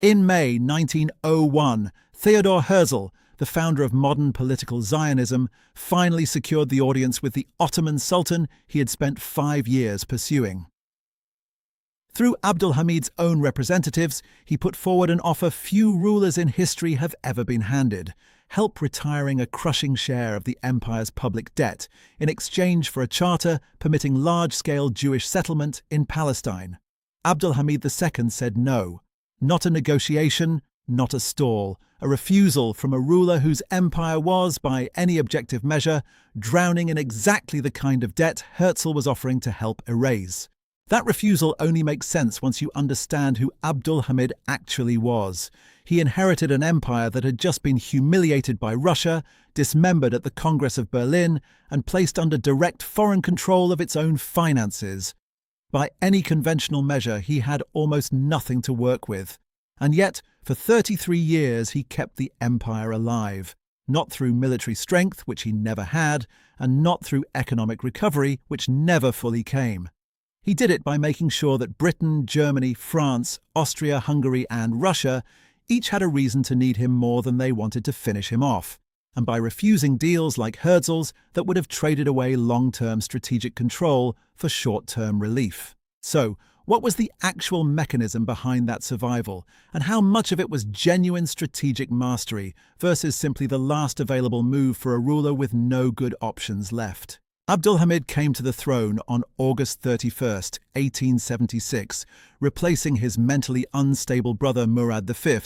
In May 1901, Theodor Herzl, the founder of modern political Zionism, finally secured the audience with the Ottoman Sultan he had spent 5 years pursuing. Through Abdul Hamid's own representatives, he put forward an offer few rulers in history have ever been handed: help retiring a crushing share of the empire's public debt in exchange for a charter permitting large-scale Jewish settlement in Palestine. Abdul Hamid II said no. Not a negotiation, not a stall, a refusal from a ruler whose empire was, by any objective measure, drowning in exactly the kind of debt Herzl was offering to help erase. That refusal only makes sense once you understand who Abdul Hamid actually was. He inherited an empire that had just been humiliated by Russia, dismembered at the Congress of Berlin, and placed under direct foreign control of its own finances. By any conventional measure, he had almost nothing to work with. And yet, for 33 years, he kept the empire alive. Not through military strength, which he never had, and not through economic recovery, which never fully came. He did it by making sure that Britain, Germany, France, Austria, Hungary, and Russia each had a reason to need him more than they wanted to finish him off, and by refusing deals like Herzl's that would have traded away long-term strategic control for short-term relief. So, what was the actual mechanism behind that survival, and how much of it was genuine strategic mastery versus simply the last available move for a ruler with no good options left? Abdul Hamid came to the throne on August 31, 1876, replacing his mentally unstable brother Murad V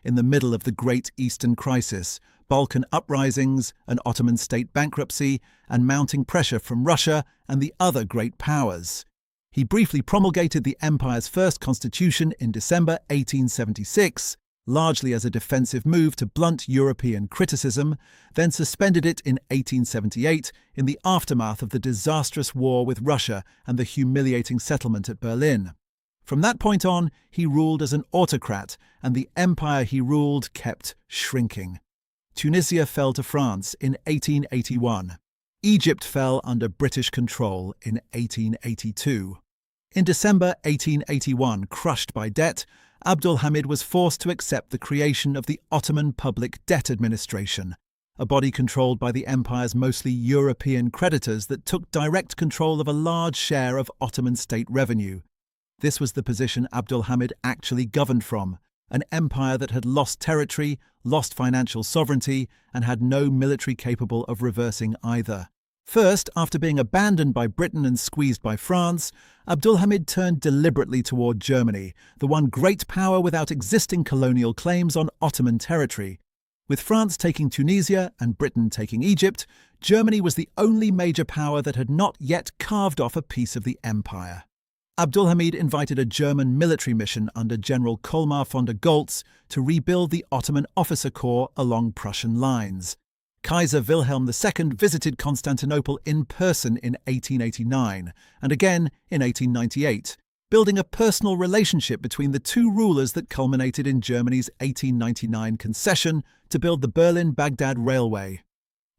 in the middle of the Great Eastern Crisis, Balkan uprisings, an Ottoman state bankruptcy, and mounting pressure from Russia and the other great powers. He briefly promulgated the empire's first constitution in December 1876, largely as a defensive move to blunt European criticism, then suspended it in 1878 in the aftermath of the disastrous war with Russia and the humiliating settlement at Berlin. From that point on, he ruled as an autocrat, and the empire he ruled kept shrinking. Tunisia fell to France in 1881. Egypt fell under British control in 1882. In December 1881, crushed by debt, Abdul Hamid was forced to accept the creation of the Ottoman Public Debt Administration, a body controlled by the empire's mostly European creditors that took direct control of a large share of Ottoman state revenue. This was the position Abdul Hamid actually governed from, an empire that had lost territory, lost financial sovereignty, and had no military capable of reversing either. First, after being abandoned by Britain and squeezed by France, Abdul Hamid turned deliberately toward Germany, the one great power without existing colonial claims on Ottoman territory. With France taking Tunisia and Britain taking Egypt, Germany was the only major power that had not yet carved off a piece of the empire. Abdul Hamid invited a German military mission under General Colmar von der Goltz to rebuild the Ottoman officer corps along Prussian lines. Kaiser Wilhelm II visited Constantinople in person in 1889 and again in 1898, building a personal relationship between the two rulers that culminated in Germany's 1899 concession to build the Berlin-Baghdad Railway.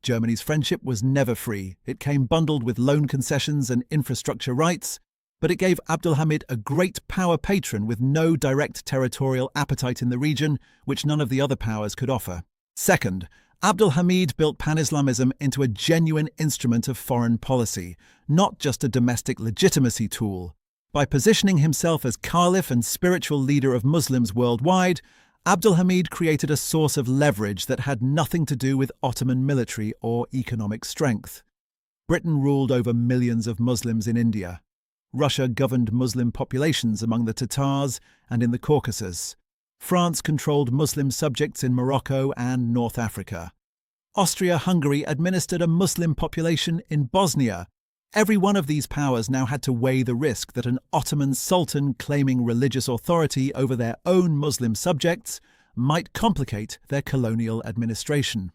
Germany's friendship was never free. It came bundled with loan concessions and infrastructure rights, but it gave Abdul Hamid a great power patron with no direct territorial appetite in the region, which none of the other powers could offer. Second, Abdul Hamid built pan-Islamism into a genuine instrument of foreign policy, not just a domestic legitimacy tool. By positioning himself as caliph and spiritual leader of Muslims worldwide, Abdul Hamid created a source of leverage that had nothing to do with Ottoman military or economic strength. Britain ruled over millions of Muslims in India. Russia governed Muslim populations among the Tatars and in the Caucasus. France controlled Muslim subjects in Morocco and North Africa. Austria-Hungary administered a Muslim population in Bosnia. Every one of these powers now had to weigh the risk that an Ottoman sultan claiming religious authority over their own Muslim subjects might complicate their colonial administration.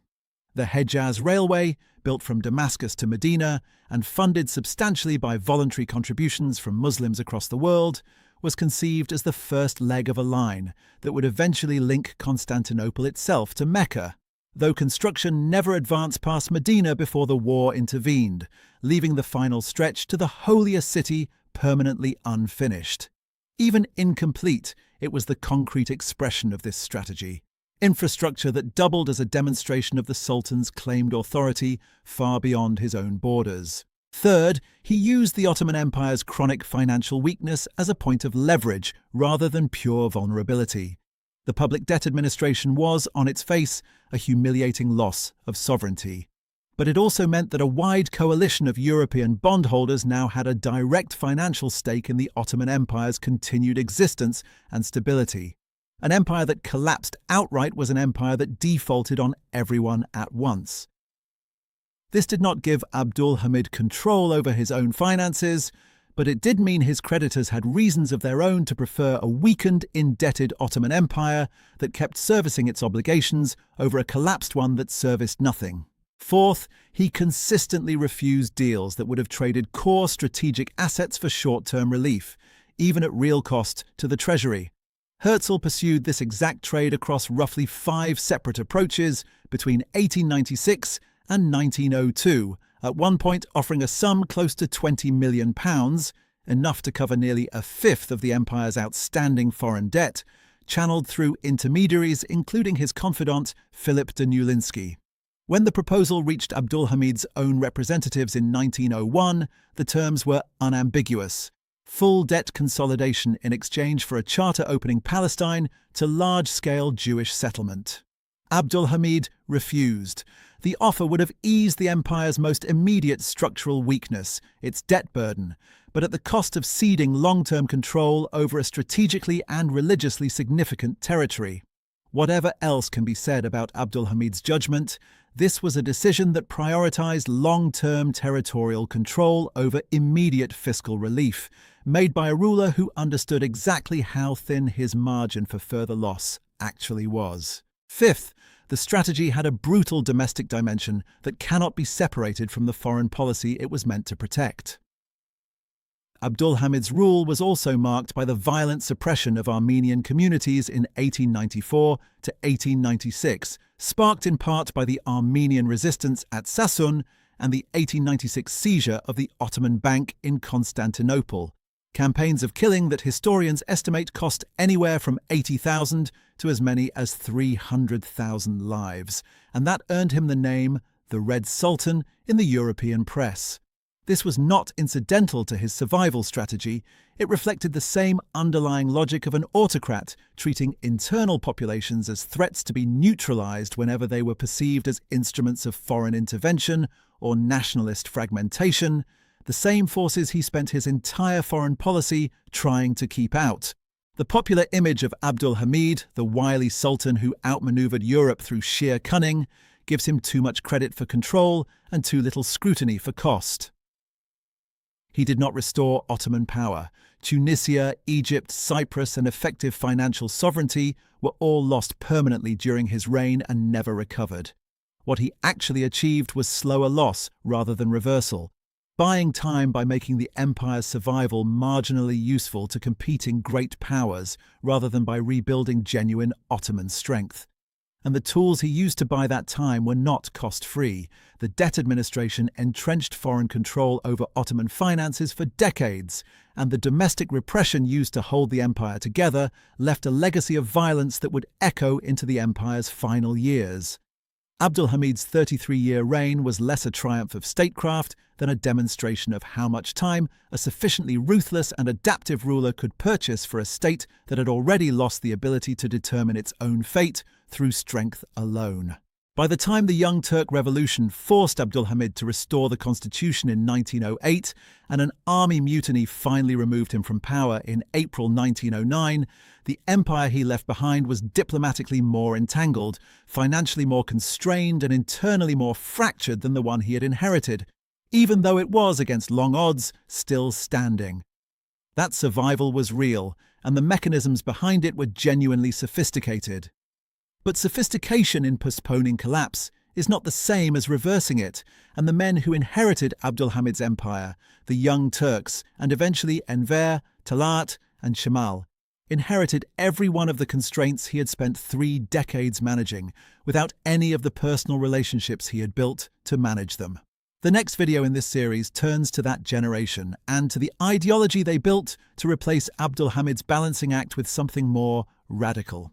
The Hejaz Railway, built from Damascus to Medina and funded substantially by voluntary contributions from Muslims across the world, was conceived as the first leg of a line that would eventually link Constantinople itself to Mecca, though construction never advanced past Medina before the war intervened, leaving the final stretch to the holiest city permanently unfinished. Even incomplete, it was the concrete expression of this strategy. Infrastructure that doubled as a demonstration of the Sultan's claimed authority far beyond his own borders. Third, he used the Ottoman Empire's chronic financial weakness as a point of leverage rather than pure vulnerability. The public debt administration was, on its face, a humiliating loss of sovereignty. But it also meant that a wide coalition of European bondholders now had a direct financial stake in the Ottoman Empire's continued existence and stability. An empire that collapsed outright was an empire that defaulted on everyone at once. This did not give Abdul Hamid control over his own finances, but it did mean his creditors had reasons of their own to prefer a weakened, indebted Ottoman Empire that kept servicing its obligations over a collapsed one that serviced nothing. Fourth, he consistently refused deals that would have traded core strategic assets for short-term relief, even at real cost to the treasury. Herzl pursued this exact trade across roughly 5 separate approaches between 1896 and 1902, at one point offering a sum close to £20 million, enough to cover nearly a fifth of the empire's outstanding foreign debt, channeled through intermediaries including his confidant Philip de Newlinsky. When the proposal reached Abdul Hamid's own representatives in 1901, the terms were unambiguous. Full debt consolidation in exchange for a charter opening Palestine to large-scale Jewish settlement. Abdul Hamid refused. The offer would have eased the empire's most immediate structural weakness, its debt burden, but at the cost of ceding long-term control over a strategically and religiously significant territory. Whatever else can be said about Abdul Hamid's judgment, this was a decision that prioritized long-term territorial control over immediate fiscal relief, made by a ruler who understood exactly how thin his margin for further loss actually was. Fifth, the strategy had a brutal domestic dimension that cannot be separated from the foreign policy it was meant to protect. Abdul Hamid's rule was also marked by the violent suppression of Armenian communities in 1894 to 1896, sparked in part by the Armenian resistance at Sassun and the 1896 seizure of the Ottoman Bank in Constantinople. Campaigns of killing that historians estimate cost anywhere from 80,000 to as many as 300,000 lives, and that earned him the name the Red Sultan in the European press. This was not incidental to his survival strategy. It reflected the same underlying logic of an autocrat, treating internal populations as threats to be neutralized whenever they were perceived as instruments of foreign intervention or nationalist fragmentation, the same forces he spent his entire foreign policy trying to keep out. The popular image of Abdul Hamid, the wily sultan who outmaneuvered Europe through sheer cunning, gives him too much credit for control and too little scrutiny for cost. He did not restore Ottoman power. Tunisia, Egypt, Cyprus, and effective financial sovereignty were all lost permanently during his reign and never recovered. What he actually achieved was slower loss rather than reversal, buying time by making the empire's survival marginally useful to competing great powers rather than by rebuilding genuine Ottoman strength. And the tools he used to buy that time were not cost-free. The debt administration entrenched foreign control over Ottoman finances for decades, and the domestic repression used to hold the empire together left a legacy of violence that would echo into the empire's final years. Abdul Hamid's 33-year reign was less a triumph of statecraft than a demonstration of how much time a sufficiently ruthless and adaptive ruler could purchase for a state that had already lost the ability to determine its own fate through strength alone. By the time the Young Turk Revolution forced Abdul Hamid to restore the constitution in 1908 and an army mutiny finally removed him from power in April 1909, the empire he left behind was diplomatically more entangled, financially more constrained, and internally more fractured than the one he had inherited, even though it was, against long odds, still standing. That survival was real, and the mechanisms behind it were genuinely sophisticated. But sophistication in postponing collapse is not the same as reversing it, and the men who inherited Abdul Hamid's empire, the Young Turks, and eventually Enver, Talat, and Shamal, inherited every one of the constraints he had spent 3 decades managing, without any of the personal relationships he had built to manage them. The next video in this series turns to that generation and to the ideology they built to replace Abdul Hamid's balancing act with something more radical.